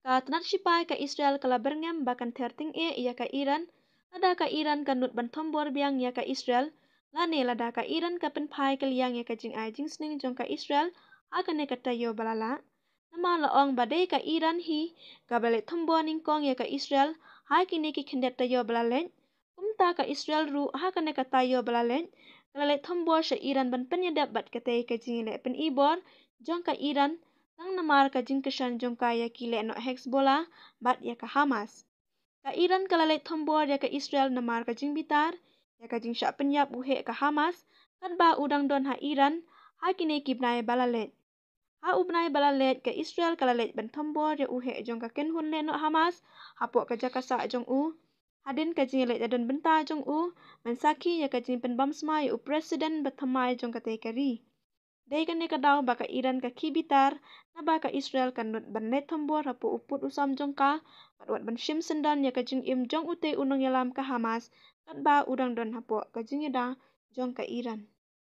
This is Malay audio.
Ka tanat sipai ka Israel kala berngam bakan terting ia ka Iran, lada ka Iran kanut bantom bor biang ya ka Israel, lane lada ka Iran ka penpai kaliang ya ka jing ai jing sning jong ka Israel, hakane ka tayo balala. Nama laong badai ka Iran hi, ka balik tombor ningkong ya ka Israel, hakine ki kendet tayo balalen, kumta ka Israel ru hakane ka tayo balalen, kalalik tombor sa Iran ban penyedap bat katay ka jing ile pen ibor, jong ka Iran, tang namar ka jing kesan jong ka ya kile no Hezbollah bat ya ka Hamas. Ka Iran kalalik tombor ya ka Israel namar ka jing bitar, ya ka jing syak penyap uhe ka Hamas, kan ba udang don ha Iran, hakine ki bnai balalet. Ha ubnai balalet ka Israel kalalet ban tombor ya uhe jong ka ken hun le no Hamas, hapok ka jakasa jong u, hadin ka jing le jadon benta jong u, mensaki ya ka jing penbam smai u presiden batamai jong ka tekari. Dai kan ka daw baka Iran ka kibitar, na baka Israel kanut ban net tombor hapo uput usam jong ka, wat ban shim sendan ya ka jing im jong ute unong yalam ka Hamas, kat ba udang don hapo ka jing da jong ka Iran.